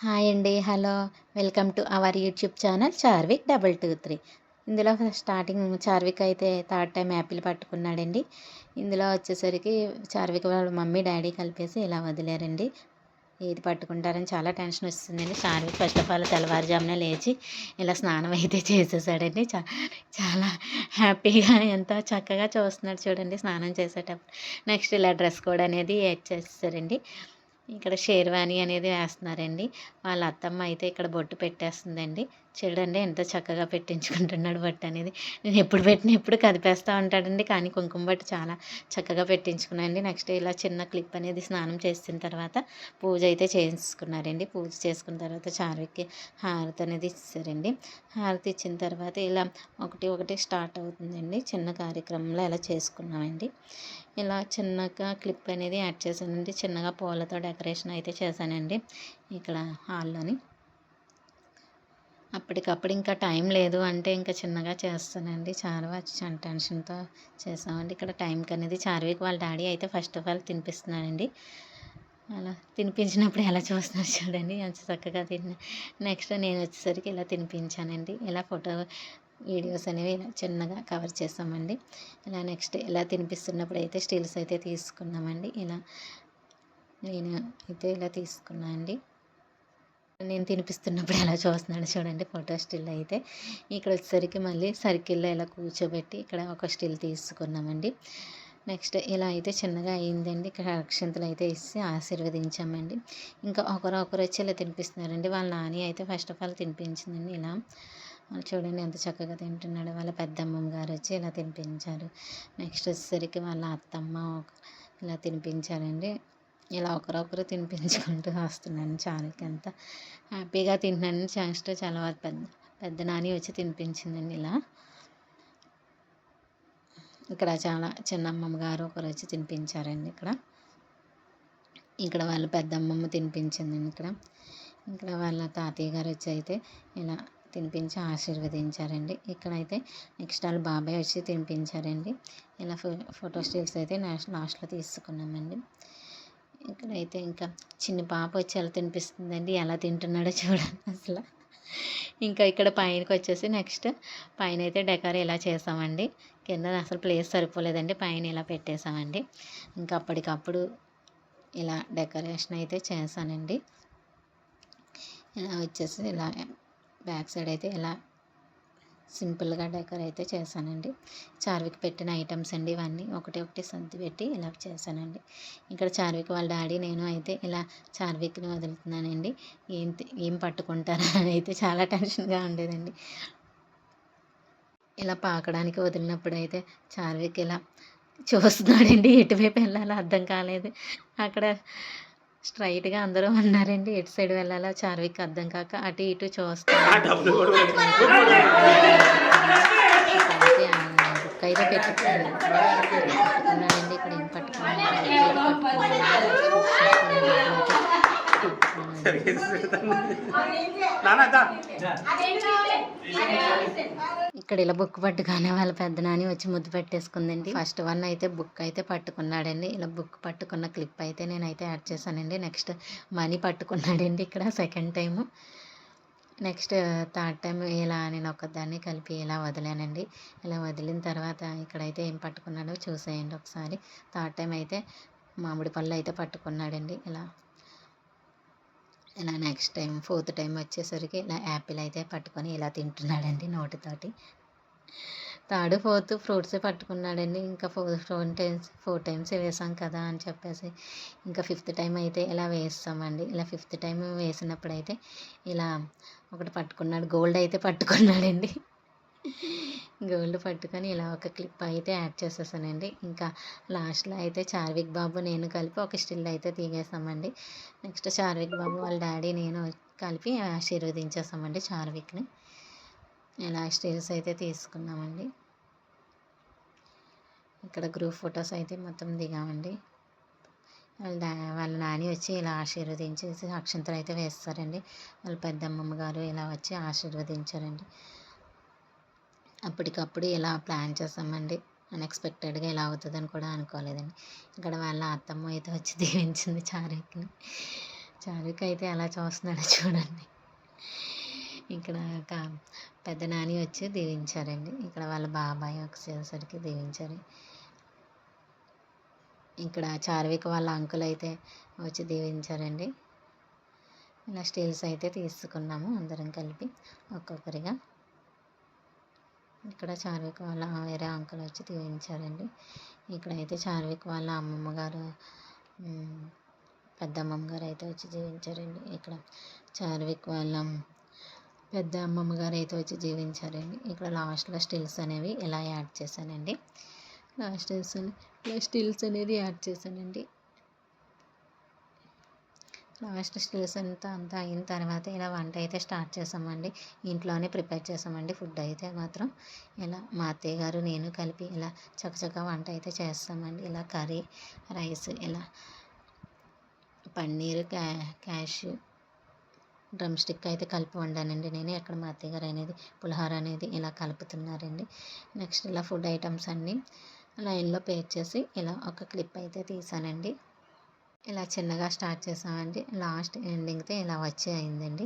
Hi అండి. Hello. Welcome to our YouTube channel Charvik 223. ఇందులో starting Charvik అయితే థర్డ్ టైం యాపిల్ పట్టుకున్నాడండి. ఇందులో వచ్చేసరికి చార్విక్ వాళ్ళ మమ్మీ డాడీ కలిపేసి ఇలా వదిలారండి. ఏది పట్టుకుంటారని చాలా టెన్షన్ వస్తుందండి. చార్విక్ ఫస్ట్ ఆఫ్ ఆల్ తెల్లవారుజామున లేచి ఇలా స్నానం అయితే చేసేసాడండి. చాలా హ్యాపీగా ఎంతో చక్కగా చూస్తున్నాడు చూడండి స్నానం చేసేటప్పుడు. నెక్స్ట్ ఇలా డ్రెస్ కోడ్ అనేది చేసేసారండి. ఇక్కడ షేర్వాణి అనేది వేస్తున్నారండి. వాళ్ళ అత్తమ్మ అయితే ఇక్కడ బొట్టు పెట్టేస్తుందండి. చూడండి ఎంత చక్కగా పెట్టించుకుంటున్నాడు బొట్టు అనేది. నేను ఎప్పుడు పెట్టినా ఎప్పుడు కదిపేస్తూ ఉంటాడండి. కానీ కుంకుమ బొట్టు చాలా చక్కగా పెట్టించుకున్నానండి. నెక్స్ట్ ఇలా చిన్న క్లిప్ అనేది స్నానం చేసిన తర్వాత పూజ అయితే చేసుకున్నారండి. పూజ చేసుకున్న తర్వాత చార్విక్కి హారతి అనేది ఇచ్చారండి. హారతి ఇచ్చిన తర్వాత ఇలా ఒకటి ఒకటి స్టార్ట్ అవుతుందండి. చిన్న కార్యక్రమంలో ఇలా చేసుకున్నామండి. ఇలా చిన్నగా క్లిప్ అనేది యాడ్ చేశానండి. చిన్నగా పూలతో డెకరేషన్ అయితే చేశానండి ఇక్కడ హాల్లోని. అప్పటికప్పుడు ఇంకా టైం లేదు అంటే ఇంకా చిన్నగా చేస్తానండి. చాలా టెన్షన్తో చేసామండి. ఇక్కడ టైంకి అనేది చార్విక్ వాళ్ళ డాడీ అయితే ఫస్ట్ ఆఫ్ ఆల్ తినిపిస్తున్నాడండి. అలా తినిపించినప్పుడు ఎలా చూస్తున్నారు చూడండి ఎంత చక్కగా తిన్న. నెక్స్ట్ నేను వచ్చేసరికి ఇలా తినిపించానండి. ఇలా ఫోటో వీడియోస్ అనేవి ఇలా చిన్నగా కవర్ చేసామండి. ఇలా నెక్స్ట్ ఇలా తినిపిస్తున్నప్పుడు అయితే స్టిల్స్ అయితే తీసుకున్నామండి. ఇలా నేను అయితే ఇలా తీసుకున్నా అండి. నేను తినిపిస్తున్నప్పుడు ఎలా చూస్తున్నాడు చూడండి ఫోటో స్టిల్ అయితే. ఇక్కడ వచ్చేసరికి మళ్ళీ సర్కిల్లో ఇలా కూర్చోబెట్టి ఇక్కడ ఒక స్టిల్ తీసుకున్నామండి. నెక్స్ట్ ఇలా అయితే చిన్నగా అయిందండి. ఇక్కడ అక్షంతలు అయితే ఇచ్చి ఆశీర్వదించామండి. ఇంకా ఒకరు వచ్చి ఇలా తినిపిస్తున్నారండి. వాళ్ళ నాని అయితే ఫస్ట్ ఆఫ్ ఆల్ తినిపించిందండి ఇలా. చూడండి ఎంత చక్కగా తింటున్నాడు. వాళ్ళ పెద్దమ్మమ్మ గారు వచ్చి ఇలా తినిపించారు. నెక్స్ట్ వచ్చేసరికి వాళ్ళ అత్తమ్మ ఇలా తినిపించారండి. ఇలా ఒకరొకరు తినిపించుకుంటూ వస్తున్నాను. చారుకి అంతా హ్యాపీగా తింటున్నాను. నెక్స్ట్ చాలా పెద్ద నాని వచ్చి తినిపించిందండి ఇలా. ఇక్కడ చాలా చిన్నమ్మమ్మ గారు ఒకరు వచ్చి తినిపించారండి ఇక్కడ. ఇక్కడ వాళ్ళ పెద్దమ్మమ్మ తినిపించిందండి ఇక్కడ. ఇక్కడ వాళ్ళ తాతయ్య గారు వచ్చి అయితే ఇలా తినిపించి ఆశీర్వదించారండి. ఇక్కడైతే నెక్స్ట్ వాళ్ళ బాబాయ్ వచ్చి తినిపించారండి. ఇలా ఫోటో స్టిల్స్ అయితే లాస్ట్లో తీసుకున్నామండి. ఇక్కడైతే ఇంకా చిన్న పాప వచ్చి ఎలా తినిపిస్తుందండి. ఎలా తింటున్నాడో చూడండి అసలు. ఇంకా ఇక్కడ పైనకి వచ్చేసి నెక్స్ట్ పైన అయితే డెకర్ ఇలా చేసామండి. కింద అసలు ప్లేస్ సరిపోలేదండి. పైన ఇలా పెట్టేసామండి. ఇంకా అప్పటికప్పుడు ఇలా డెకరేషన్ అయితే చేశానండి. ఇలా వచ్చేసి ఇలా బ్యాక్ సైడ్ అయితే ఇలా సింపుల్గా డెకర్ అయితే చేశానండి. చార్విక్ పెట్టిన ఐటమ్స్ అండి ఇవన్నీ ఒకటి ఒకటి సర్ది పెట్టి ఇలా చేశానండి. ఇక్కడ చార్విక్ వాళ్ళ డాడీ నేను అయితే ఇలా చార్విక్ని వదులుతున్నానండి. ఏం పట్టుకుంటారా అని అయితే చాలా టెన్షన్గా ఉండేదండి. ఇలా పాకడానికి వదిలినప్పుడు అయితే చార్విక్ ఇలా చూస్తున్నాడండి. ఎటువైపు వెళ్ళాలో అర్థం కాలేదు. అక్కడ స్ట్రైట్గా అందరూ ఉన్నారండి. ఎటు సైడ్ వెళ్ళాలో చార్విక్ అర్థం కాక అటు ఇటు చూస్తాను. బుక్ అయితే పెట్టుకున్నాడండి. ఇక్కడ ఏం ఇక్కడ ఇలా బుక్ పట్టుగానే వాళ్ళ పెద్ద నాని వచ్చి ముద్దు పెట్టేసుకుందండి. ఫస్ట్ వన్ అయితే బుక్ అయితే పట్టుకున్నాడండి. ఇలా బుక్ పట్టుకున్న క్లిప్ అయితే నేనైతే యాడ్ చేశానండి. నెక్స్ట్ మనీ పట్టుకున్నాడండి ఇక్కడ second time. Next third time ఇలా నేను ఒకదాన్ని కలిపి ఇలా వదిలానండి. ఇలా వదిలిన తర్వాత ఇక్కడైతే ఏం పట్టుకున్నాడో చూసేయండి ఒకసారి. థర్డ్ టైం అయితే మామిడి పళ్ళు అయితే పట్టుకున్నాడండి ఇలా. ఇలా నెక్స్ట్ టైం ఫోర్త్ టైం వచ్చేసరికి ఇలా యాపిల్ అయితే పట్టుకొని ఇలా తింటున్నాడండి నోటితోటి. థర్డ్ ఫోర్త్ ఫ్రూట్స్ పట్టుకున్నాడండి. ఇంకా ఫోర్ టైమ్స్ వేసాం కదా అని చెప్పేసి ఇంకా ఫిఫ్త్ టైం అయితే ఇలా వేస్తామండి. ఇలా ఫిఫ్త్ టైం వేసినప్పుడైతే ఇలా ఒకటి పట్టుకున్నాడు. గోల్డ్ అయితే పట్టుకున్నాడండి. గోల్డ్ పట్టుకొని ఇలా ఒక క్లిప్ అయితే యాడ్ చేసేసానండి. ఇంకా లాస్ట్లో అయితే చార్విక్ బాబు నేను కలిపి ఒక స్టిల్ అయితే తీగేసామండి. నెక్స్ట్ చార్విక్ బాబు వాళ్ళ డాడీ నేను కలిపి ఆశీర్వదించేసామండి చార్విక్ని. ఇలా స్టిల్స్ అయితే తీసుకున్నామండి. ఇక్కడ గ్రూప్ ఫొటోస్ అయితే మొత్తం దిగామండి. వాళ్ళ నాని వచ్చి ఇలా ఆశీర్వదించేసి అక్షంతలు అయితే వేస్తారండి. వాళ్ళ పెద్దమ్మమ్మ గారు ఇలా వచ్చి ఆశీర్వదించారండి. అప్పటికప్పుడు ఇలా ప్లాన్ చేసామండి. అన్ఎక్స్పెక్టెడ్గా ఇలా అవుతుందని కూడా అనుకోలేదండి. ఇక్కడ వాళ్ళ అత్తమ్మ అయితే వచ్చి దీవించింది చార్విక్ని. చారుకి అయితే ఎలా చూస్తున్నాడో చూడండి. ఇక్కడ ఒక పెద్ద నాని వచ్చి దీవించారండి. ఇక్కడ వాళ్ళ బాబాయ్ వచ్చేసరికి దీవించారు. ఇక్కడ చార్విక వాళ్ళ అంకుల్ అయితే వచ్చి దీవించారండి. ఇలా స్టిల్స్ అయితే తీసుకున్నాము అందరం కలిపి ఒక్కొక్కరిగా. ఇక్కడ చార్విక వాళ్ళ వేరే అంకుల్ వచ్చి దీవించారండి. ఇక్కడైతే చార్విక వాళ్ళ అమ్మమ్మ గారు పెద్ద అమ్మమ్మ గారు అయితే వచ్చి జీవించారండి. ఇక్కడ చార్విక్ వాళ్ళ పెద్ద అమ్మమ్మ గారు అయితే వచ్చి జీవించారండి. ఇక్కడ లాస్ట్లో స్టిల్స్ అనేవి ఇలా యాడ్ చేశానండి. స్టిల్స్ అనేది యాడ్ చేశానండి. లాస్ట్ స్టిల్స్ అంతా అయిన తర్వాత ఇలా వంట అయితే స్టార్ట్ చేసామండి. ఇంట్లోనే ప్రిపేర్ చేసామండి ఫుడ్ అయితే మాత్రం. ఇలా మా అత్తయ్య గారు నేను కలిపి ఇలా చకచకా వంట అయితే చేస్తామండి. ఇలా కర్రీ, రైస్, ఇలా పన్నీరు, క్యాష్యూ, డ్రమ్ స్టిక్ అయితే కలిపి వండానండి నేను. ఎక్కడ మా అత్తయ్య గారు అనేది పులిహోర అనేది ఇలా కలుపుతున్నారండి. నెక్స్ట్ ఇలా ఫుడ్ ఐటమ్స్ అన్నీ లైన్లో పేర్ చేసి ఇలా ఒక క్లిప్ అయితే తీసానండి. ఇలా చిన్నగా స్టార్ట్ చేసామండి. లాస్ట్ ఎండింగ్తో ఇలా వచ్చి అయిందండి.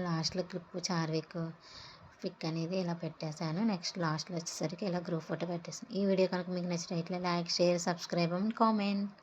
లాస్ట్లో క్లిప్ చార్విక్ పిక్ అనేది ఇలా పెట్టేశాను. నెక్స్ట్ లాస్ట్లో వచ్చేసరికి ఇలా గ్రూప్ ఫోటో పెట్టేసాను. ఈ వీడియో కనుక మీకు నచ్చినట్లయితే like, share, subscribe and comment.